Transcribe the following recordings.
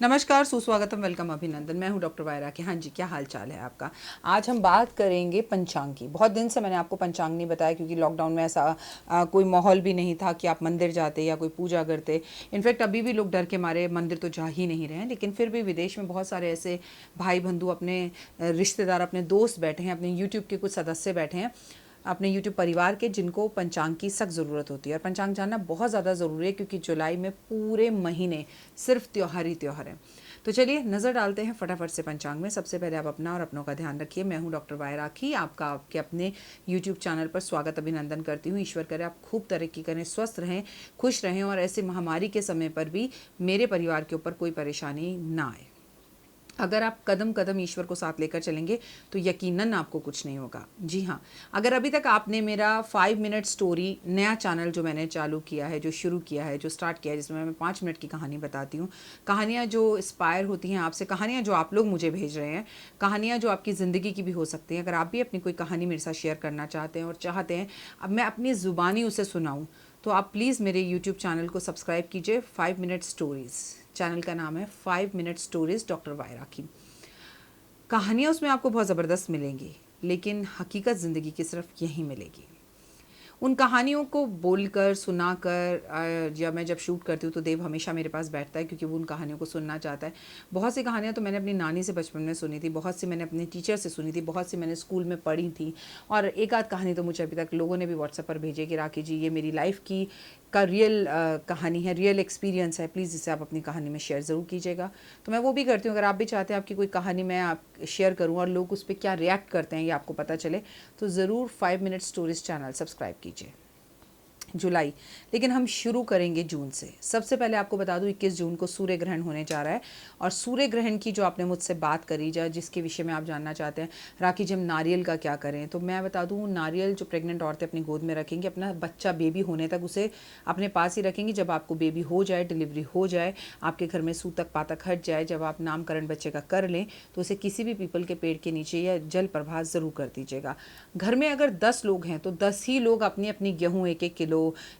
नमस्कार, सुस्वागतम, वेलकम, अभिनंदन। मैं हूं डॉक्टर वायरा की। हाँ जी, क्या हाल चाल है आपका। आज हम बात करेंगे पंचांग की। बहुत दिन से मैंने आपको पंचांग नहीं बताया क्योंकि लॉकडाउन में ऐसा कोई माहौल भी नहीं था कि आप मंदिर जाते या कोई पूजा करते। इनफैक्ट अभी भी लोग डर के मारे मंदिर तो जा ही नहीं रहे हैं, लेकिन फिर भी विदेश में बहुत सारे ऐसे भाई बंधु, अपने रिश्तेदार, अपने दोस्त बैठे हैं, अपने यूट्यूब के कुछ सदस्य बैठे हैं, अपने यूट्यूब परिवार के, जिनको पंचांग की सख्त ज़रूरत होती है। और पंचांग जानना बहुत ज़्यादा ज़रूरी है क्योंकि जुलाई में पूरे महीने सिर्फ त्यौहार ही त्यौहार हैं। तो चलिए नज़र डालते हैं फटाफट से पंचांग में। सबसे पहले आप अपना और अपनों का ध्यान रखिए। मैं हूं डॉक्टर वायराखी, आपका आपके अपने यूट्यूब चैनल पर स्वागत अभिनंदन करती हूं। ईश्वर करे आप खूब तरक्की करें, स्वस्थ रहें, खुश रहें और ऐसे महामारी के समय पर भी मेरे परिवार के ऊपर कोई परेशानी ना आए। अगर आप कदम कदम ईश्वर को साथ लेकर चलेंगे तो यकीनन आपको कुछ नहीं होगा। जी हाँ, अगर अभी तक आपने मेरा 5 मिनट स्टोरी नया चैनल जो मैंने चालू किया है, जो शुरू किया है, जो स्टार्ट किया है, जिसमें मैं 5 मिनट की कहानी बताती हूँ, कहानियाँ जो इंस्पायर होती हैं आपसे, कहानियाँ जो आप लोग मुझे भेज रहे हैं, कहानियाँ जो आपकी ज़िंदगी की भी हो सकती हैं। अगर आप भी अपनी कोई कहानी मेरे साथ शेयर करना चाहते हैं और चाहते हैं अब मैं अपनी ज़ुबानी उसे सुनाऊँ, तो आप प्लीज़ मेरे यूट्यूब चैनल को सब्सक्राइब कीजिए। 5 मिनट स्टोरीज़ चैनल का नाम है, 5 मिनट स्टोरीज़ डॉक्टर वायरा की। कहानियाँ उसमें आपको बहुत ज़बरदस्त मिलेंगी, लेकिन हकीकत ज़िंदगी की सिर्फ यहीं मिलेगी। उन कहानियों को बोलकर, सुनाकर, या मैं जब शूट करती हूँ तो देव हमेशा मेरे पास बैठता है क्योंकि वो उन कहानियों को सुनना चाहता है। बहुत सी कहानियाँ तो मैंने अपनी नानी से बचपन में सुनी थी, बहुत सी मैंने अपने टीचर से सुनी थी, बहुत सी मैंने स्कूल में पढ़ी थी, और एक आध कहानी तो मुझे अभी तक लोगों ने भी व्हाट्सएप पर भेजी कि राखी जी, ये मेरी लाइफ की का रियल कहानी है, रियल एक्सपीरियंस है, प्लीज़ इसे आप अपनी कहानी में शेयर ज़रूर कीजिएगा। तो मैं वो भी करती हूँ। अगर आप भी चाहते हैं आपकी कोई कहानी मैं आप शेयर करूँ और लोग उस पर क्या रिएक्ट करते हैं ये आपको पता चले, तो ज़रूर 5 मिनट स्टोरीज चैनल सब्सक्राइब कीजिए। जुलाई, लेकिन हम शुरू करेंगे जून से। सबसे पहले आपको बता दूं 21 जून को सूर्य ग्रहण होने जा रहा है। और सूर्य ग्रहण की जो आपने मुझसे बात करी, या जिसके विषय में आप जानना चाहते हैं, राखी जी हम नारियल का क्या करें, तो मैं बता दूं नारियल जो प्रेग्नेंट औरतें अपनी गोद में रखेंगी, अपना बच्चा बेबी होने तक उसे अपने पास ही रखेंगी। जब आपको बेबी हो जाए, डिलीवरी हो जाए, आपके घर में सूतक पातक हट जाए, जब आप नामकरण बच्चे का कर लें, तो उसे किसी भी पीपल के पेड़ के नीचे या जल प्रवाह ज़रूर कर दीजिएगा। घर में अगर 10 लोग हैं तो 10 ही लोग अपनी अपनी गेहूँ 1-1 किलो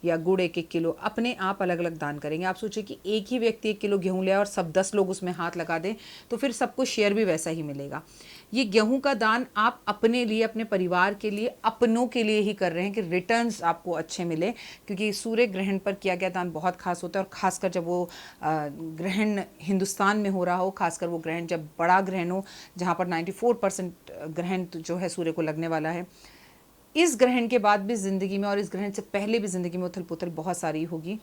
या गुड़ 1-1 किलो अपने आप अलग अलग दान करेंगे। आप सोचिए कि एक ही व्यक्ति 1 किलो गेहूँ ले और सब 10 लोग उसमें हाथ लगा दें, तो फिर सबको शेयर भी वैसा ही मिलेगा। ये गेहूं का दान आप अपने लिए, अपने परिवार के लिए, अपनों के लिए ही कर रहे हैं कि रिटर्न्स आपको अच्छे मिले, क्योंकि सूर्य ग्रहण पर किया गया दान बहुत खास होता है। और खासकर जब वो ग्रहण हिंदुस्तान में हो रहा हो, खासकर वो ग्रहण जब बड़ा ग्रहण हो, जहाँ पर 94% ग्रहण जो है सूर्य को लगने वाला है। इस ग्रहण के बाद भी ज़िंदगी में, और इस ग्रहण से पहले भी ज़िंदगी में उथल पुथल बहुत सारी होगी।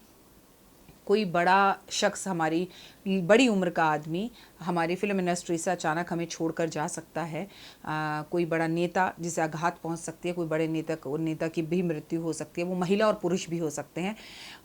कोई बड़ा शख्स, हमारी बड़ी उम्र का आदमी हमारी फिल्म इंडस्ट्री से अचानक हमें छोड़कर जा सकता है। कोई बड़ा नेता जिसे आघात पहुंच सकती है, कोई बड़े नेता की भी मृत्यु हो सकती है। वो महिला और पुरुष भी हो सकते हैं।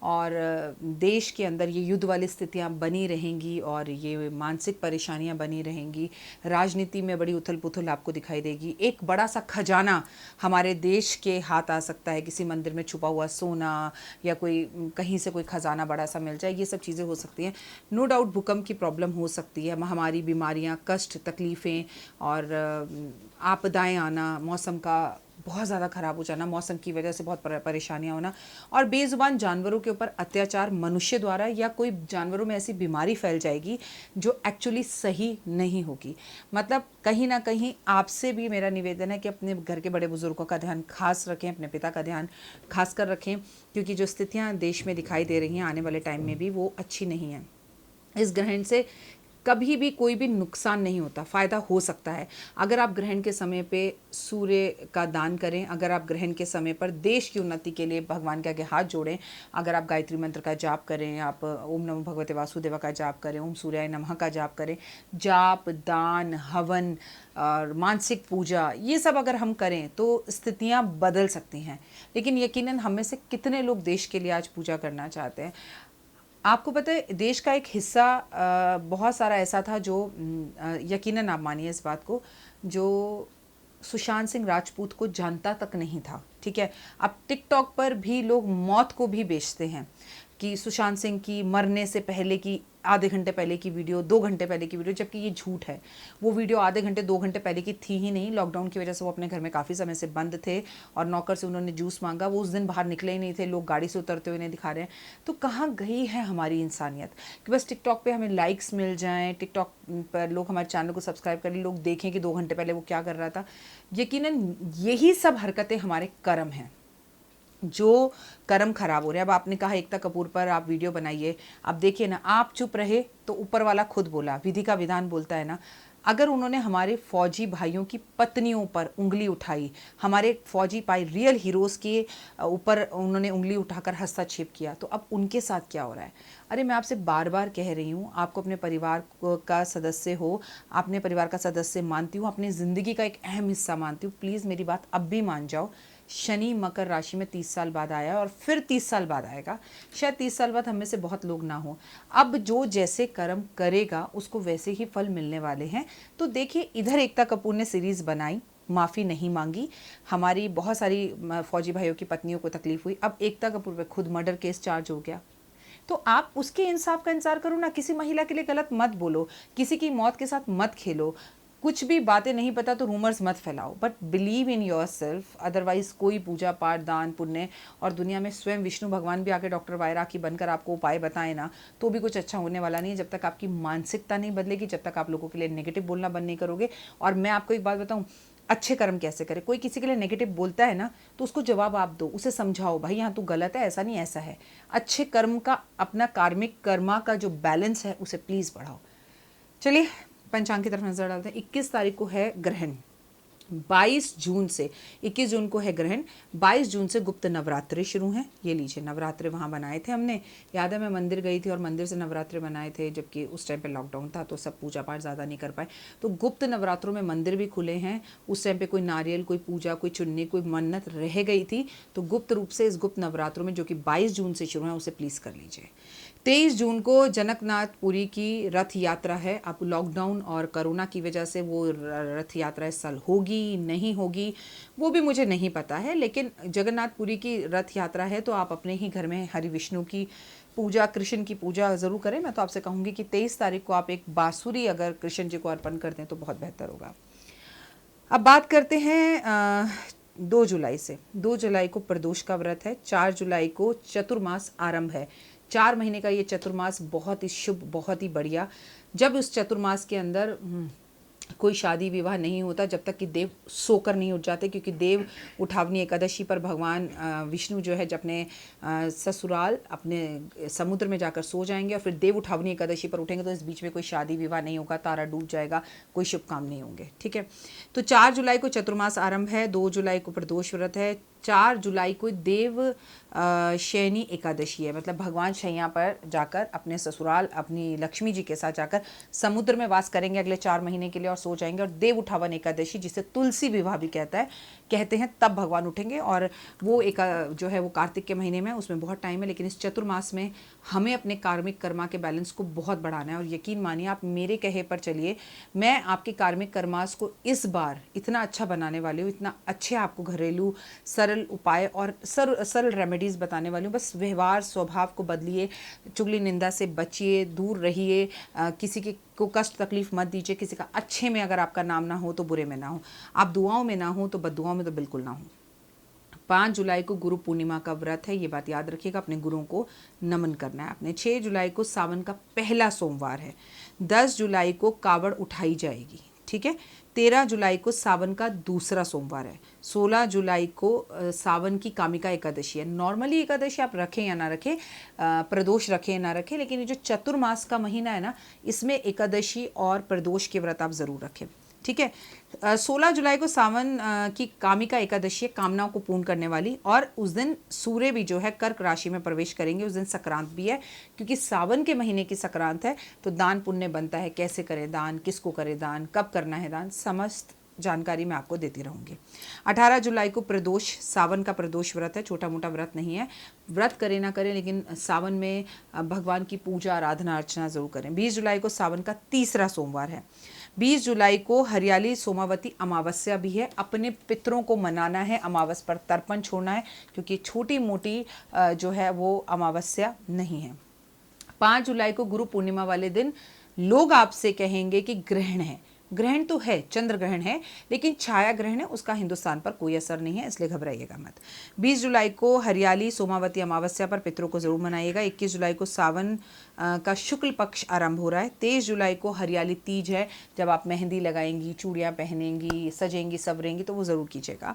और देश के अंदर ये युद्ध वाली स्थितियां बनी रहेंगी और ये मानसिक परेशानियां बनी रहेंगी। राजनीति में बड़ी उथल पुथल आपको दिखाई देगी। एक बड़ा सा खजाना हमारे देश के हाथ आ सकता है, किसी मंदिर में छुपा हुआ सोना, या कोई कहीं से कोई खजाना बड़ा सा मिल जाए, ये सब चीज़ें हो सकती हैं। नो डाउट भूकंप की प्रॉब्लम हो सकती है, महामारी, बीमारियां, कष्ट, तकलीफ़ें और आपदाएं आना, मौसम का बहुत ज़्यादा ख़राब हो जाना, मौसम की वजह से बहुत परेशानियां होना, और बेज़ुबान जानवरों के ऊपर अत्याचार मनुष्य द्वारा, या कोई जानवरों में ऐसी बीमारी फैल जाएगी जो एक्चुअली सही नहीं होगी। मतलब कहीं ना कहीं आपसे भी मेरा निवेदन है कि अपने घर के बड़े बुजुर्गों का ध्यान खास रखें, अपने पिता का ध्यान खास कर रखें, क्योंकि जो स्थितियां देश में दिखाई दे रही हैं आने वाले टाइम में भी, वो अच्छी नहीं है। इस ग्रहण से कभी भी कोई भी नुकसान नहीं होता, फ़ायदा हो सकता है। अगर आप ग्रहण के समय पे सूर्य का दान करें, अगर आप ग्रहण के समय पर देश की उन्नति के लिए भगवान के आगे हाथ जोड़ें, अगर आप गायत्री मंत्र का जाप करें, आप ओम नमो भगवते वासुदेवा का जाप करें, ओम सूर्याय नमः का जाप करें, जाप, दान, हवन और मानसिक पूजा, ये सब अगर हम करें तो स्थितियाँ बदल सकती हैं। लेकिन यकीनन हम में से कितने लोग देश के लिए आज पूजा करना चाहते हैं। आपको पता है देश का एक हिस्सा बहुत सारा ऐसा था जो यकीनन आप मानिए इस बात को, जो सुशांत सिंह राजपूत को जानता तक नहीं था। ठीक है, अब टिकटॉक पर भी लोग मौत को भी बेचते हैं। कि सुशांत सिंह की मरने से पहले की आधे घंटे पहले की वीडियो, 2 घंटे पहले की वीडियो, जबकि ये झूठ है। वो वीडियो आधे घंटे 2 घंटे पहले की थी ही नहीं। लॉकडाउन की वजह से वो अपने घर में काफ़ी समय से बंद थे और नौकर से उन्होंने जूस मांगा, वो उस दिन बाहर निकले ही नहीं थे, लोग गाड़ी से उतरते हुए नहीं दिखा रहे हैं। तो कहाँ गई है हमारी इंसानियत कि बस टिकटॉक पे हमें लाइक्स मिल जाएं, टिकटॉक पर लोग हमारे चैनल को सब्सक्राइब करें, लोग देखें कि 2 घंटे पहले वो क्या कर रहा था। यकीनन यही सब हरकतें हमारे कर्म हैं जो कर्म खराब हो रहे हैं। अब आपने कहा एकता कपूर पर आप वीडियो बनाइए, अब देखिए ना, आप चुप रहे तो ऊपर वाला खुद बोला, विधि का विधान बोलता है ना। अगर उन्होंने हमारे फौजी भाइयों की पत्नियों पर उंगली उठाई, हमारे फौजी भाई रियल हीरोज़ के ऊपर उन्होंने उंगली उठाकर हस्तक्षेप किया, तो अब उनके साथ क्या हो रहा है? अरे मैं आपसे बार बार कह रही हूँ, आपको अपने परिवार का सदस्य हो, अपने परिवार का सदस्य मानती हूँ, अपनी ज़िंदगी का एक अहम हिस्सा मानती हूँ, प्लीज़ मेरी बात अब भी मान जाओ। शनि मकर राशि में 30 साल बाद आया और फिर 30 साल बाद आएगा, शायद 30 साल बाद हम में से बहुत लोग ना हो। अब जो जैसे कर्म करेगा उसको वैसे ही फल मिलने वाले हैं। तो देखिए, इधर एकता कपूर ने सीरीज़ बनाई, माफ़ी नहीं मांगी, हमारी बहुत सारी फौजी भाइयों की पत्नियों को तकलीफ हुई, अब एकता कपूर पे खुद मर्डर केस चार्ज हो गया। तो आप उसके इंसाफ का इंतजार करो ना, किसी महिला के लिए गलत मत बोलो, किसी की मौत के साथ मत खेलो, कुछ भी बातें नहीं पता तो रूमर्स मत फैलाओ, but believe in yourself. Otherwise कोई पूजा पाठ, दान पुण्य, और दुनिया में स्वयं विष्णु भगवान भी आके डॉक्टर वायरा की बनकर आपको उपाय बताए ना, तो भी कुछ अच्छा होने वाला नहीं है जब तक आपकी मानसिकता नहीं बदलेगी, जब तक आप लोगों के लिए नेगेटिव बोलना बंद नहीं करोगे। और मैं आपको एक बात बताऊं, अच्छे कर्म कैसे करें? कोई किसी के लिए नेगेटिव बोलता है ना, तो उसको जवाब आप दो, उसे समझाओ, भाई यहाँ तू गलत है, ऐसा नहीं ऐसा है। अच्छे कर्म का, अपना कार्मिक कर्मा का जो बैलेंस है उसे प्लीज़ बढ़ाओ। चलिए पंचांग की तरफ नजर डालते हैं। 21 तारीख को है ग्रहण, 22 जून से 21 जून को है ग्रहण, 22 जून से गुप्त नवरात्रि शुरू हैं। ये लीजिए, नवरात्रि वहाँ बनाए थे हमने, याद है मैं मंदिर गई थी और मंदिर से नवरात्रि बनाए थे, जबकि उस टाइम पे लॉकडाउन था तो सब पूजा पाठ ज़्यादा नहीं कर पाए। तो गुप्त नवरात्रों में मंदिर भी खुले हैं। उस टाइम पे कोई नारियल, कोई पूजा, कोई चुन्नी, कोई मन्नत रह गई थी, तो गुप्त रूप से इस गुप्त नवरात्रों में जो कि 22 जून से शुरू है उसे प्लीज़ कर लीजिए। 23 जून को जनकनाथ पुरी की रथ यात्रा है। अब लॉकडाउन और कोरोना की वजह से वो रथ यात्रा इस साल होगी नहीं होगी वो भी मुझे नहीं पता है, लेकिन जगन्नाथपुरी की रथ यात्रा है तो आप अपने ही घर में हरि विष्णु की पूजा, कृष्ण की पूजा ज़रूर करें। मैं तो आपसे कहूँगी कि 23 तारीख को आप एक बांसुरी अगर कृष्ण जी को अर्पण कर दें तो बहुत बेहतर होगा। अब बात करते हैं 2 जुलाई से। 2 जुलाई को प्रदोष का व्रत है, 4 जुलाई को चतुर्मास आरंभ है। 4 महीने का ये चतुर्मास बहुत ही शुभ, बहुत ही बढ़िया। जब उस चतुर्मास के अंदर कोई शादी विवाह नहीं होता जब तक कि देव सोकर नहीं उठ जाते, क्योंकि देव उठावनी एकादशी पर भगवान विष्णु जो है जब अपने ससुराल, अपने समुद्र में जाकर सो जाएंगे और फिर देव उठावनी एकादशी पर उठेंगे, तो इस बीच में कोई शादी विवाह नहीं होगा, तारा डूब जाएगा, कोई शुभ काम नहीं होंगे। ठीक है, तो 4 जुलाई को चतुर्मास आरंभ है, 2 जुलाई को प्रदोष व्रत है, 4 जुलाई को देव शयनी एकादशी है, मतलब भगवान शैया पर जाकर अपने ससुराल, अपनी लक्ष्मी जी के साथ जाकर समुद्र में वास करेंगे अगले 4 महीने के लिए और सो जाएंगे। और देव उठावन एकादशी, जिसे तुलसी विवाह भी कहते हैं, तब भगवान उठेंगे। और वो एक जो है वो कार्तिक के महीने में, उसमें बहुत टाइम है, लेकिन इस चतुर्मास में हमें अपने कार्मिक कर्मा के बैलेंस को बहुत बढ़ाना है। और यकीन मानिए, आप मेरे कहे पर चलिए, मैं आपके कार्मिक कर्मास को इस बार इतना अच्छा बनाने वाली हूँ, इतना अच्छे आपको घरेलू सरल उपाय और सरल रेमेडीज़ बताने वाली हूँ। बस व्यवहार स्वभाव को बदलिए, चुगली निंदा से बचिए, दूर रहिए, किसी को कष्ट तकलीफ मत दीजिए, किसी का अच्छे में अगर आपका नाम ना हो तो बुरे में ना हो, आप दुआओं में ना हो तो बददुआओं में तो बिल्कुल ना हो। 5 जुलाई को गुरु पूर्णिमा का व्रत है, ये बात याद रखिएगा, अपने गुरुओं को नमन करना है आपने। 6 जुलाई को सावन का पहला सोमवार है, 10 जुलाई को कावड़ उठाई जाएगी। ठीक है, 13 जुलाई को सावन का दूसरा सोमवार है, 16 जुलाई को सावन की कामिका एकादशी है। नॉर्मली एकादशी आप रखें या ना रखें, प्रदोष रखें या ना रखें, लेकिन ये जो चतुर्मास का महीना है ना, इसमें एकादशी और प्रदोष के व्रत आप ज़रूर रखें। ठीक है, 16 जुलाई को सावन की कामिका एकादशी है, कामनाओं को पूर्ण करने वाली, और उस दिन सूर्य भी जो है कर्क राशि में प्रवेश करेंगे। उस दिन संक्रांत भी है, क्योंकि सावन के महीने की संक्रांत है, तो दान पुण्य बनता है। कैसे करें दान, किसको करें दान, कब करना है दान, समस्त जानकारी मैं आपको देती रहूँगी। 18 जुलाई को प्रदोष, सावन का प्रदोष व्रत है, छोटा मोटा व्रत नहीं है, व्रत करें ना करें लेकिन सावन में भगवान की पूजा आराधना अर्चना ज़रूर करें। 20 जुलाई को सावन का तीसरा सोमवार है। 20 जुलाई को हरियाली सोमावती अमावस्या भी है। अपने पितरों को मनाना है, अमावस पर तर्पण छोड़ना है, क्योंकि छोटी मोटी जो है वो अमावस्या नहीं है। 5 जुलाई को गुरु पूर्णिमा वाले दिन लोग आपसे कहेंगे कि ग्रहण है। ग्रहण तो है, चंद्र ग्रहण है, लेकिन छाया ग्रहण है, उसका हिंदुस्तान पर कोई असर नहीं है, इसलिए घबराइएगा मत। 20 जुलाई को हरियाली सोमावती अमावस्या पर पितरों को जरूर मनाइएगा। 21 जुलाई को सावन का शुक्ल पक्ष आरंभ हो रहा है। 23 जुलाई को हरियाली तीज है, जब आप मेहंदी लगाएंगी, चूड़ियाँ पहनेंगी, सजेंगी सवरेंगी, तो वो ज़रूर कीजिएगा।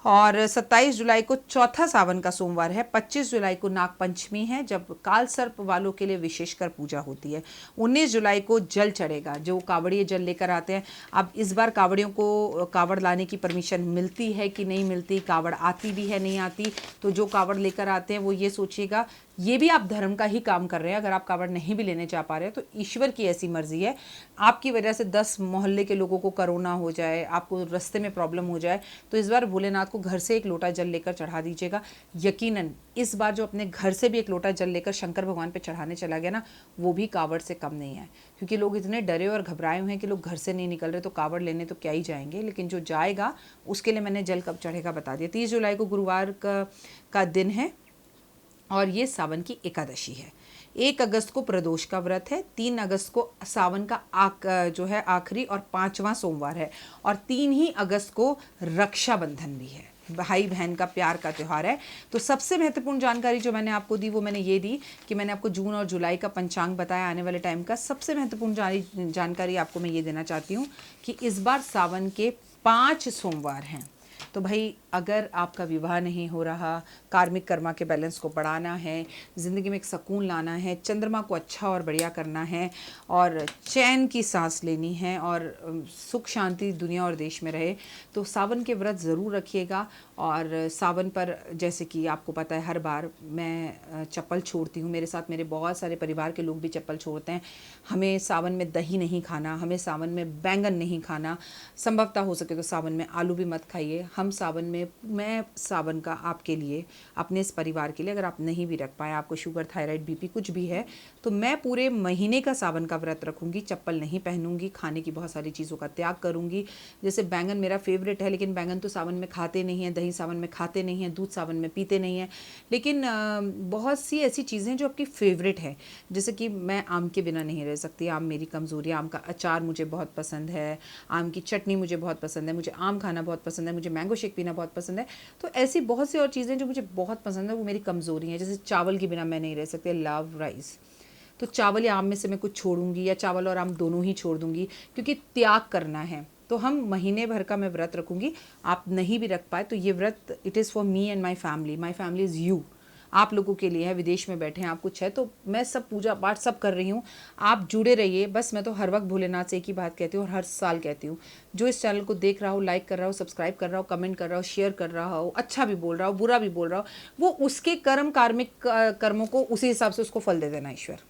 और 27 जुलाई को चौथा सावन का सोमवार है। 25 जुलाई को नाग पंचमी है, जब काल सर्प वालों के लिए विशेषकर पूजा होती है। 19 जुलाई को जल चढ़ेगा, जो कावड़िए जल लेकर आते हैं। अब इस बार कावड़ियों को कावड़ लाने की परमिशन मिलती है कि नहीं मिलती, कावड़ आती भी है नहीं आती, तो जो कावड़ लेकर आते हैं वो ये सोचिएगा, ये भी आप धर्म का ही काम कर रहे हैं। अगर आप कावड़ नहीं भी लेने जा पा रहे हैं तो ईश्वर की ऐसी मर्जी है, आपकी वजह से 10 मोहल्ले के लोगों को कोरोना हो जाए, आपको रास्ते में प्रॉब्लम हो जाए, तो इस बार भोलेनाथ को घर से एक लोटा जल लेकर चढ़ा दीजिएगा। यकीनन इस बार जो अपने घर से भी एक लोटा जल लेकर शंकर भगवान पे चढ़ाने चला गया ना, वो भी कावड़ से कम नहीं है। क्योंकि लोग इतने डरे और घबराए हुए हैं कि लोग घर से नहीं निकल रहे, तो कावड़ लेने तो क्या ही जाएंगे, लेकिन जो जाएगा उसके लिए मैंने जल कब चढ़ेगा बता दिया। 30 जुलाई को गुरुवार का दिन है और ये सावन की एकादशी है। 1 अगस्त को प्रदोष का व्रत है। 3 अगस्त को सावन का जो है आखिरी और 5वां सोमवार है। और 3 ही अगस्त को रक्षाबंधन भी है, भाई बहन का प्यार का त्यौहार है। तो सबसे महत्वपूर्ण जानकारी जो मैंने आपको दी वो मैंने ये दी कि मैंने आपको जून और जुलाई का पंचांग बताया आने वाले टाइम का। सबसे महत्वपूर्ण जानकारी आपको मैं ये देना चाहती हूँ कि इस बार सावन के 5 सोमवार हैं। तो भाई अगर आपका विवाह नहीं हो रहा, कार्मिक कर्मा के बैलेंस को बढ़ाना है, ज़िंदगी में एक सुकून लाना है, चंद्रमा को अच्छा और बढ़िया करना है, और चैन की सांस लेनी है, और सुख शांति दुनिया और देश में रहे, तो सावन के व्रत ज़रूर रखिएगा। और सावन पर जैसे कि आपको पता है हर बार मैं चप्पल छोड़ती हूँ, मेरे साथ मेरे बहुत सारे परिवार के लोग भी चप्पल छोड़ते हैं। हमें सावन में दही नहीं खाना, हमें सावन में बैंगन नहीं खाना, संभवतः हो सके तो सावन में आलू भी मत खाइए। हम सावन में, मैं सावन का आपके लिए, अपने इस परिवार के लिए, अगर आप नहीं भी रख पाए, आपको शुगर, थायराइड, बीपी कुछ भी है, तो मैं पूरे महीने का सावन का व्रत रखूँगी। चप्पल नहीं पहनूंगी, खाने की बहुत सारी चीज़ों का त्याग करूँगी। जैसे बैंगन मेरा फेवरेट है, लेकिन बैंगन तो सावन में खाते नहीं हैं, दही सावन में खाते नहीं हैं, दूध सावन में पीते नहीं हैं। लेकिन बहुत सी ऐसी चीज़ें जो आपकी फेवरेट है, जैसे कि मैं आम के बिना नहीं रह सकती, आम मेरी कमज़ोरी है। आम का अचार मुझे बहुत पसंद है, आम की चटनी मुझे बहुत पसंद है, मुझे आम खाना बहुत पसंद है, मुझे मैंगो शेक पीना बहुत पसंद है। तो ऐसी बहुत सी और चीज़ें जो मुझे बहुत पसंद है वो मेरी कमज़ोरी हैं। जैसे चावल के बिना मैं नहीं रह सकती, लव राइस, तो चावल या आम में से मैं कुछ छोड़ूंगी, या चावल और आम दोनों ही छोड़ दूंगी, क्योंकि त्याग करना है। तो हम महीने भर का मैं व्रत रखूंगी। आप नहीं भी रख पाए तो ये व्रत it is for me and my family is you, आप लोगों के लिए है। विदेश में बैठे हैं आप, कुछ है तो मैं सब पूजा पाठ सब कर रही हूँ, आप जुड़े रहिए। बस मैं तो हर वक्त भोलेनाथ से एक ही बात कहती हूँ और हर साल कहती हूँ, जो इस चैनल को देख रहा हो, लाइक कर रहा हो, सब्सक्राइब कर रहा हो, कमेंट कर रहा हो, शेयर कर रहा हो, अच्छा भी बोल रहा हो, बुरा भी बोल रहा हो, वो उसके कार्मिक कर्मों को उसी हिसाब से उसको फल दे देना ईश्वर।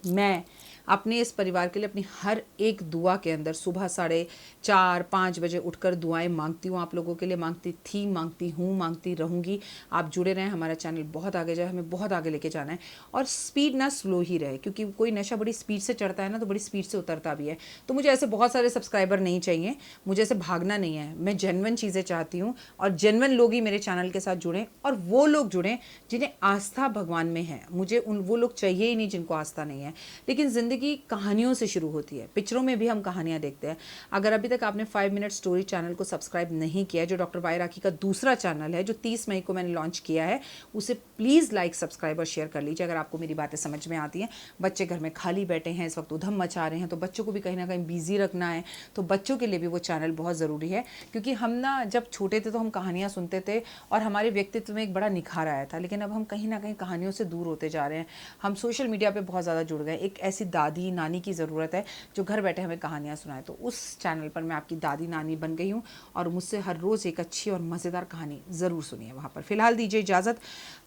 मैं अपने इस परिवार के लिए अपनी हर एक दुआ के अंदर सुबह 4:30-5 बजे उठकर दुआएं मांगती हूँ। आप लोगों के लिए मांगती थी, मांगती हूँ, मांगती रहूँगी। आप जुड़े रहें, हमारा चैनल बहुत आगे जाए, हमें बहुत आगे लेके जाना है। और स्पीड ना स्लो ही रहे, क्योंकि कोई नशा बड़ी स्पीड से चढ़ता है ना, तो बड़ी स्पीड से उतरता भी है। तो मुझे ऐसे बहुत सारे सब्सक्राइबर नहीं चाहिए, मुझे ऐसे भागना नहीं है। मैं जेन्युइन चीज़ें चाहती हूँ, और जेन्युइन लोग ही मेरे चैनल के साथ जुड़ें, और वो लोग जुड़ें जिन्हें आस्था भगवान में है। मुझे वो लोग चाहिए ही नहीं जिनको आस्था नहीं है। लेकिन ज़िंदगी कहानियों से शुरू होती है, पिक्चरों में भी हम कहानियां देखते हैं। अगर अभी तक आपने 5 मिनट स्टोरी चैनल को सब्सक्राइब नहीं किया है, जो डॉक्टर वाई राखी का दूसरा चैनल है, जो 30 मई को मैंने लॉन्च किया है, उसे प्लीज़ लाइक, सब्सक्राइब और शेयर कर लीजिए अगर आपको मेरी बातें समझ में आती हैं। बच्चे घर में खाली बैठे हैं, इस वक्त उधम मचा रहे हैं, तो बच्चों को भी कहीं ना कहीं बिजी रखना है, तो बच्चों के लिए भी वो चैनल बहुत ज़रूरी है। क्योंकि हम ना जब छोटे थे तो हम कहानियाँ सुनते थे और हमारे व्यक्तित्व में एक बड़ा निखार आया था, लेकिन अब हम कहीं ना कहीं कहानियों से दूर होते जा रहे हैं। हम सोशल मीडिया पर बहुत ज़्यादा जुड़ गए। एक ऐसी दादी नानी की ज़रूरत है जो घर बैठे हमें कहानियाँ सुनाए, तो उस चैनल पर मैं आपकी दादी नानी बन गई हूँ, और मुझसे हर रोज़ एक अच्छी और मज़ेदार कहानी ज़रूर सुनिए वहाँ पर। फिलहाल दीजिए इजाज़त,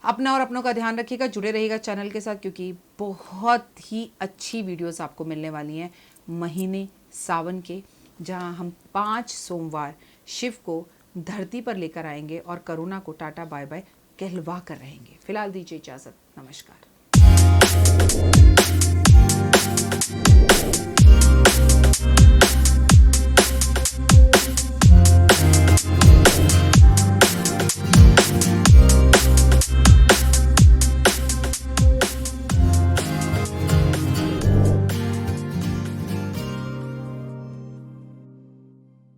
अपना और अपनों का ध्यान रखिएगा, जुड़े रहिएगा चैनल के साथ, क्योंकि बहुत ही अच्छी वीडियोस आपको मिलने वाली हैं महीने सावन के, जहाँ हम 5 सोमवार शिव को धरती पर लेकर आएंगे और कोरोना को टाटा बाय बाय कहलवा कर रहेंगे। फिलहाल दीजिए इजाज़त, नमस्कार। हैं।